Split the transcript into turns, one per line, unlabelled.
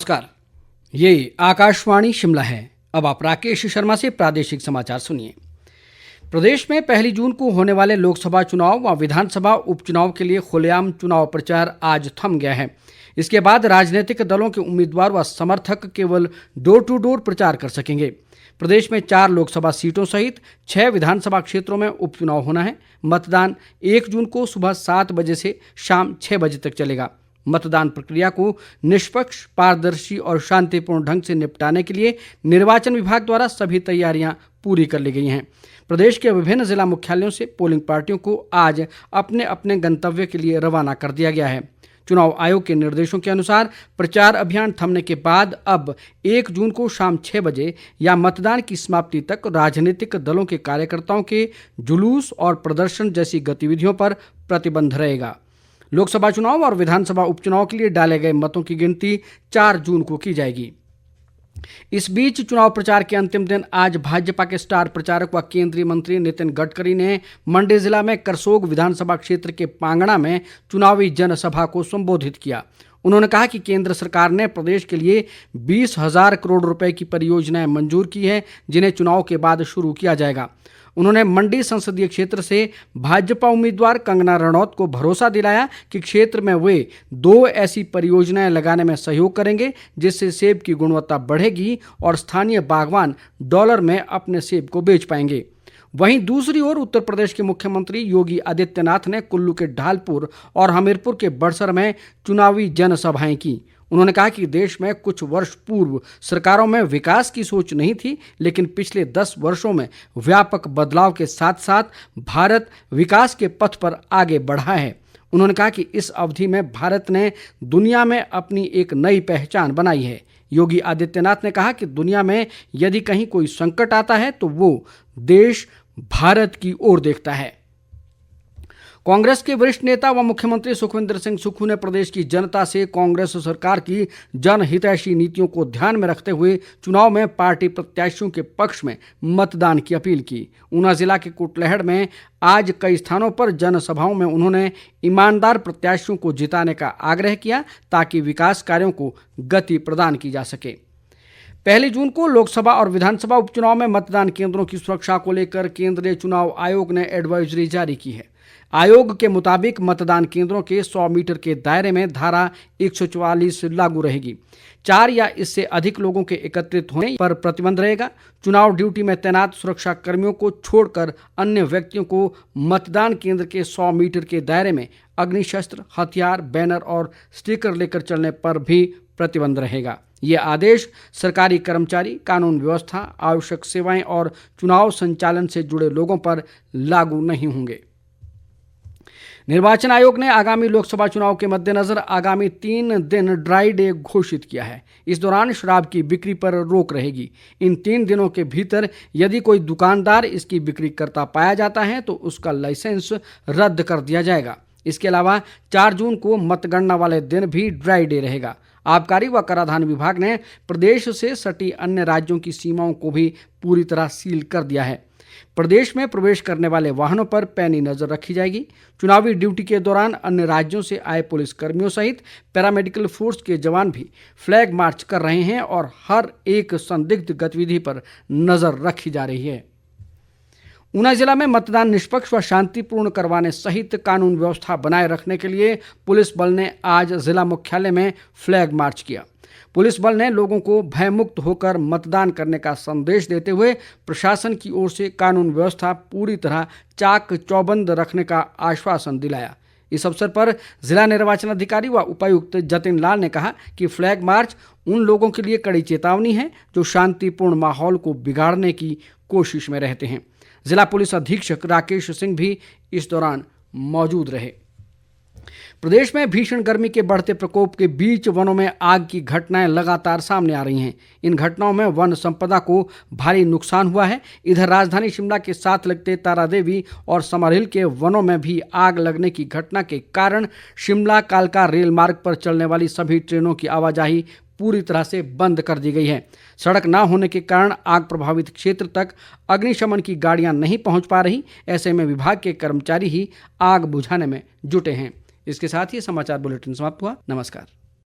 नमस्कार, ये आकाशवाणी शिमला है। अब आप राकेश शर्मा से प्रादेशिक समाचार सुनिए। प्रदेश में 1 जून को होने वाले लोकसभा चुनाव व विधानसभा उपचुनाव के लिए खुलेआम चुनाव प्रचार आज थम गया है। इसके बाद राजनीतिक दलों के उम्मीदवार व समर्थक केवल डोर टू डोर प्रचार कर सकेंगे। प्रदेश में 4 लोकसभा सीटों सहित 6 विधानसभा क्षेत्रों में उपचुनाव होना है। मतदान 1 जून को सुबह 7 बजे से शाम 6 बजे तक चलेगा। मतदान प्रक्रिया को निष्पक्ष, पारदर्शी और शांतिपूर्ण ढंग से निपटाने के लिए निर्वाचन विभाग द्वारा सभी तैयारियां पूरी कर ली गई हैं। प्रदेश के विभिन्न जिला मुख्यालयों से पोलिंग पार्टियों को आज अपने अपने गंतव्य के लिए रवाना कर दिया गया है। चुनाव आयोग के निर्देशों के अनुसार प्रचार अभियान थमने के बाद अब 1 जून को शाम 6 बजे या मतदान की समाप्ति तक राजनीतिक दलों के कार्यकर्ताओं के जुलूस और प्रदर्शन जैसी गतिविधियों पर प्रतिबंध रहेगा। लोकसभा चुनाव और विधानसभा उपचुनाव के लिए डाले गए मतों की गिनती 4 जून को की जाएगी। इस बीच चुनाव प्रचार के अंतिम दिन आज भाजपा के स्टार प्रचारक व केंद्रीय मंत्री नितिन गडकरी ने मंडी जिला में करसोग विधानसभा क्षेत्र के पांगणा में चुनावी जनसभा को संबोधित किया। उन्होंने कहा कि केंद्र सरकार ने प्रदेश के लिए 20,000 करोड़ रुपए की परियोजनाएं मंजूर की है, जिन्हें चुनाव के बाद शुरू किया जाएगा। उन्होंने मंडी संसदीय क्षेत्र से भाजपा उम्मीदवार कंगना रणौत को भरोसा दिलाया कि क्षेत्र में वे 2 ऐसी परियोजनाएं लगाने में सहयोग करेंगे जिससे सेब की गुणवत्ता बढ़ेगी और स्थानीय बागवान डॉलर में अपने सेब को बेच पाएंगे। वहीं दूसरी ओर उत्तर प्रदेश के मुख्यमंत्री योगी आदित्यनाथ ने कुल्लू के ढालपुर और हमीरपुर के बड़सर में चुनावी जनसभाएं की। उन्होंने कहा कि देश में कुछ वर्ष पूर्व सरकारों में विकास की सोच नहीं थी, लेकिन पिछले 10 वर्षों में व्यापक बदलाव के साथ साथ भारत विकास के पथ पर आगे बढ़ा है। उन्होंने कहा कि इस अवधि में भारत ने दुनिया में अपनी एक नई पहचान बनाई है। योगी आदित्यनाथ ने कहा कि दुनिया में यदि कहीं कोई संकट आता है तो वो देश भारत की ओर देखता है। कांग्रेस के वरिष्ठ नेता व मुख्यमंत्री सुखविंदर सिंह सुक्खू ने प्रदेश की जनता से कांग्रेस सरकार की जनहितैषी नीतियों को ध्यान में रखते हुए चुनाव में पार्टी प्रत्याशियों के पक्ष में मतदान की अपील की। ऊना जिला के कुटलैहड़ में आज कई स्थानों पर जनसभाओं में उन्होंने ईमानदार प्रत्याशियों को जिताने का आग्रह किया ताकि विकास कार्यों को गति प्रदान की जा सके। 1 जून को लोकसभा और विधानसभा उपचुनाव में मतदान केंद्रों की सुरक्षा को लेकर केंद्रीय चुनाव आयोग ने एडवाइजरी जारी की है। आयोग के मुताबिक मतदान केंद्रों के 100 मीटर के दायरे में धारा 144 लागू रहेगी। 4 या इससे अधिक लोगों के एकत्रित होने पर प्रतिबंध रहेगा। चुनाव ड्यूटी में तैनात सुरक्षा कर्मियों को छोड़कर अन्य व्यक्तियों को मतदान केंद्र के 100 मीटर के दायरे में अग्निशस्त्र, हथियार, बैनर और स्टिकर लेकर चलने पर भी प्रतिबंध रहेगा। ये आदेश सरकारी कर्मचारी, कानून व्यवस्था, आवश्यक सेवाएं और चुनाव संचालन से जुड़े लोगों पर लागू नहीं होंगे। निर्वाचन आयोग ने आगामी लोकसभा चुनाव के मद्देनजर आगामी 3 दिन ड्राई डे घोषित किया है। इस दौरान शराब की बिक्री पर रोक रहेगी। इन 3 दिनों के भीतर यदि कोई दुकानदार इसकी बिक्री करता पाया जाता है तो उसका लाइसेंस रद्द कर दिया जाएगा। इसके अलावा 4 जून को मतगणना वाले दिन भी ड्राई डे रहेगा। आबकारी व कराधान विभाग ने प्रदेश से सटी अन्य राज्यों की सीमाओं को भी पूरी तरह सील कर दिया है। प्रदेश में प्रवेश करने वाले वाहनों पर पैनी नजर रखी जाएगी। चुनावी ड्यूटी के दौरान अन्य राज्यों से आए पुलिस कर्मियों सहित पैरामेडिकल फोर्स के जवान भी फ्लैग मार्च कर रहे हैं और हर एक संदिग्ध गतिविधि पर नजर रखी जा रही है। ऊना जिला में मतदान निष्पक्ष व शांतिपूर्ण करवाने सहित कानून व्यवस्था बनाए रखने के लिए पुलिस बल ने आज जिला मुख्यालय में फ्लैग मार्च किया। पुलिस बल ने लोगों को भयमुक्त होकर मतदान करने का संदेश देते हुए प्रशासन की ओर से कानून व्यवस्था पूरी तरह चाक चौबंद रखने का आश्वासन दिलाया। इस अवसर पर जिला निर्वाचन अधिकारी व उपायुक्त जतिन लाल ने कहा कि फ्लैग मार्च उन लोगों के लिए कड़ी चेतावनी है जो शांतिपूर्ण माहौल को बिगाड़ने की कोशिश में रहते हैं। जिला पुलिस अधीक्षक राकेश सिंह भी इस दौरान मौजूद रहे। प्रदेश में भीषण गर्मी के बढ़ते प्रकोप के बीच वनों में आग की घटनाएं लगातार सामने आ रही हैं। इन घटनाओं में वन संपदा को भारी नुकसान हुआ है। इधर राजधानी शिमला के साथ लगते तारादेवी और समरहिल के वनों में भी आग लगने की घटना के कारण शिमला कालका रेल मार्ग पर चलने वाली सभी ट्रेनों की आवाजाही पूरी तरह से बंद कर दी गई है। सड़क न होने के कारण आग प्रभावित क्षेत्र तक अग्निशमन की गाड़ियां नहीं पहुंच पा रही। ऐसे में विभाग के कर्मचारी ही आग बुझाने में जुटे हैं। इसके साथ ही समाचार बुलेटिन समाप्त हुआ। नमस्कार।